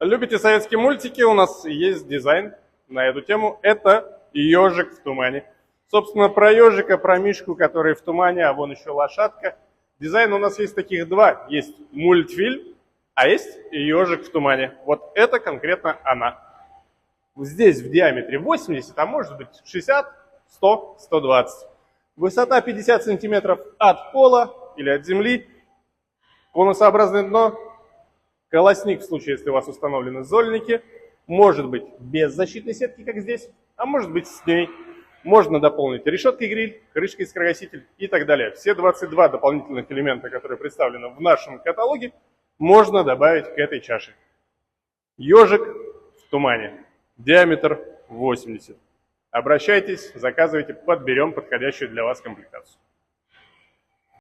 Любите советские мультики? У нас есть дизайн на эту тему. Это ежик в тумане. Собственно, про ежика, про мишку, который в тумане, а вон еще лошадка. Дизайн у нас есть таких два. Есть мультфильм, а есть ежик в тумане. Вот это конкретно она. Здесь в диаметре 80, а может быть 60, 100, 120. Высота 50 сантиметров от пола или от земли. Конусообразное дно. Колосник в случае, если у вас установлены зольники. Может быть без защитной сетки, как здесь, а может быть с ней. Можно дополнить решеткой гриль, крышкой скорогаситель и так далее. Все 22 дополнительных элемента, которые представлены в нашем каталоге, можно добавить к этой чаше. Ежик в тумане. Диаметр 80. Обращайтесь, заказывайте, подберем подходящую для вас комплектацию.